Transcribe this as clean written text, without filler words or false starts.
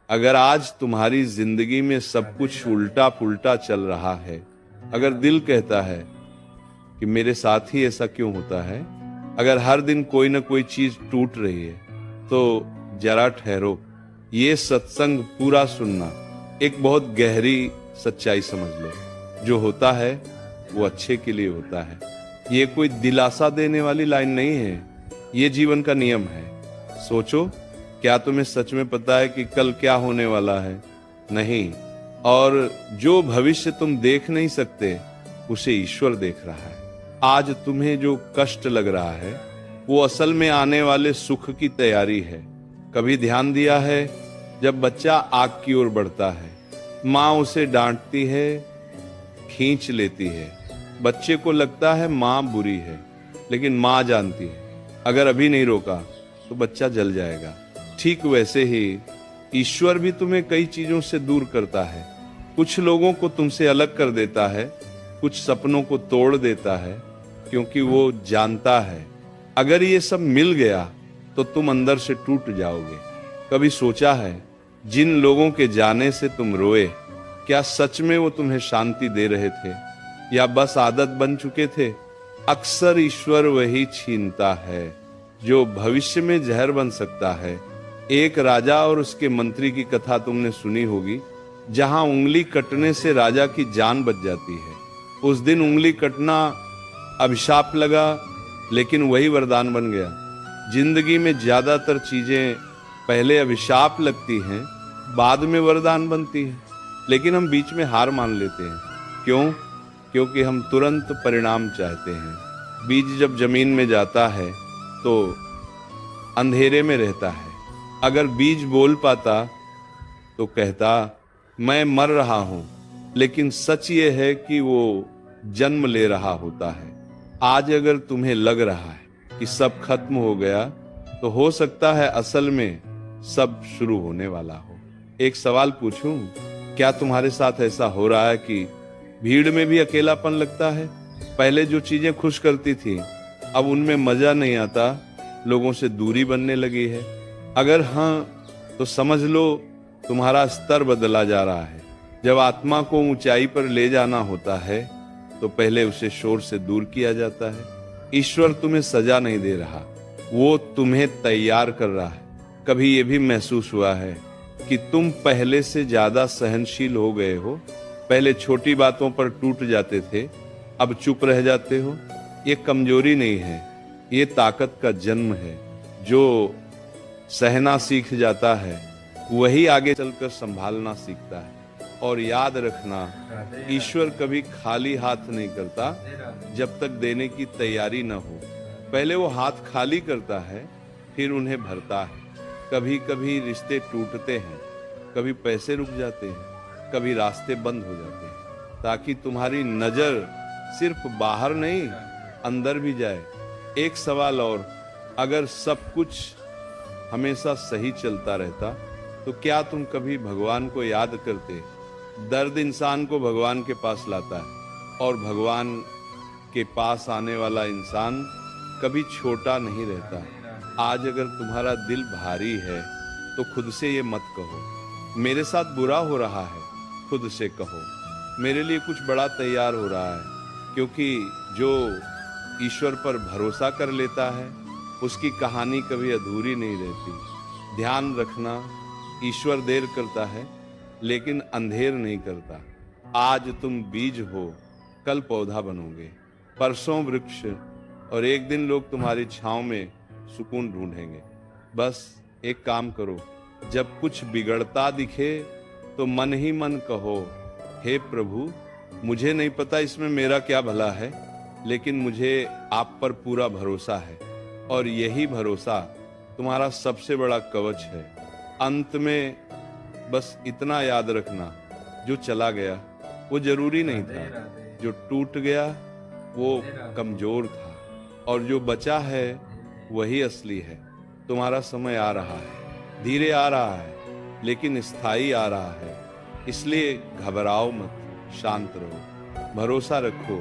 अगर आज तुम्हारी जिंदगी में सब कुछ उल्टा पुल्टा चल रहा है, अगर दिल कहता है कि मेरे साथ ही ऐसा क्यों होता है, अगर हर दिन कोई ना कोई चीज टूट रही है, तो जरा ठहरो। ये सत्संग पूरा सुनना, एक बहुत गहरी सच्चाई समझ लो। जो होता है वो अच्छे के लिए होता है। ये कोई दिलासा देने वाली लाइन नहीं है, ये जीवन का नियम है। सोचो, क्या तुम्हें सच में पता है कि कल क्या होने वाला है? नहीं। और जो भविष्य तुम देख नहीं सकते, उसे ईश्वर देख रहा है। आज तुम्हें जो कष्ट लग रहा है, वो असल में आने वाले सुख की तैयारी है। कभी ध्यान दिया है, जब बच्चा आग की ओर बढ़ता है, माँ उसे डांटती है, खींच लेती है। बच्चे को लगता है माँ बुरी है, लेकिन माँ जानती है अगर अभी नहीं रोका तो बच्चा जल जाएगा। ठीक वैसे ही ईश्वर भी तुम्हें कई चीजों से दूर करता है। कुछ लोगों को तुमसे अलग कर देता है, कुछ सपनों को तोड़ देता है, क्योंकि वो जानता है अगर ये सब मिल गया तो तुम अंदर से टूट जाओगे। कभी सोचा है, जिन लोगों के जाने से तुम रोए, क्या सच में वो तुम्हें शांति दे रहे थे या बस आदत बन चुके थे? अक्सर ईश्वर वही छीनता है जो भविष्य में जहर बन सकता है। एक राजा और उसके मंत्री की कथा तुमने सुनी होगी, जहां उंगली कटने से राजा की जान बच जाती है। उस दिन उंगली कटना अभिशाप लगा, लेकिन वही वरदान बन गया। जिंदगी में ज्यादातर चीजें पहले अभिशाप लगती हैं, बाद में वरदान बनती हैं, लेकिन हम बीच में हार मान लेते हैं। क्यों? क्योंकि हम तुरंत परिणाम चाहते हैं। बीज जब जमीन में जाता है तो अंधेरे में रहता है। अगर बीज बोल पाता तो कहता मैं मर रहा हूं, लेकिन सच ये है कि वो जन्म ले रहा होता है। आज अगर तुम्हें लग रहा है कि सब खत्म हो गया, तो हो सकता है असल में सब शुरू होने वाला हो। एक सवाल पूछूं, क्या तुम्हारे साथ ऐसा हो रहा है कि भीड़ में भी अकेलापन लगता है? पहले जो चीजें खुश करती थी, अब उनमें मजा नहीं आता, लोगों से दूरी बनने लगी है? अगर हाँ, तो समझ लो तुम्हारा स्तर बदला जा रहा है। जब आत्मा को ऊंचाई पर ले जाना होता है, तो पहले उसे शोर से दूर किया जाता है। ईश्वर तुम्हें सजा नहीं दे रहा, वो तुम्हें तैयार कर रहा है। कभी ये भी महसूस हुआ है कि तुम पहले से ज्यादा सहनशील हो गए हो? पहले छोटी बातों पर टूट जाते थे, अब चुप रह जाते हो। ये कमजोरी नहीं है, ये ताकत का जन्म है। जो सहना सीख जाता है, वही आगे चलकर संभालना सीखता है। और याद रखना, ईश्वर कभी खाली हाथ नहीं करता जब तक देने की तैयारी न हो। पहले वो हाथ खाली करता है, फिर उन्हें भरता है। कभी कभी रिश्ते टूटते हैं, कभी पैसे रुक जाते हैं, कभी रास्ते बंद हो जाते हैं, ताकि तुम्हारी नजर सिर्फ बाहर नहीं, अंदर भी जाए। एक सवाल और, अगर सब कुछ हमेशा सही चलता रहता, तो क्या तुम कभी भगवान को याद करते? दर्द इंसान को भगवान के पास लाता है, और भगवान के पास आने वाला इंसान कभी छोटा नहीं रहता। आज अगर तुम्हारा दिल भारी है, तो खुद से ये मत कहो मेरे साथ बुरा हो रहा है। खुद से कहो मेरे लिए कुछ बड़ा तैयार हो रहा है, क्योंकि जो ईश्वर पर भरोसा कर लेता है, उसकी कहानी कभी अधूरी नहीं रहती। ध्यान रखना, ईश्वर देर करता है, लेकिन अंधेर नहीं करता। आज तुम बीज हो, कल पौधा बनोगे, परसों वृक्ष, और एक दिन लोग तुम्हारी छांव में सुकून ढूंढेंगे। बस एक काम करो, जब कुछ बिगड़ता दिखे तो मन ही मन कहो, हे प्रभु, मुझे नहीं पता इसमें मेरा क्या भला है, लेकिन मुझे आप पर पूरा भरोसा है। और यही भरोसा तुम्हारा सबसे बड़ा कवच है। अंत में बस इतना याद रखना, जो चला गया वो जरूरी नहीं था, जो टूट गया वो कमजोर था, और जो बचा है वही असली है। तुम्हारा समय आ रहा है, धीरे आ रहा है, लेकिन स्थायी आ रहा है। इसलिए घबराओ मत, शांत रहो, भरोसा रखो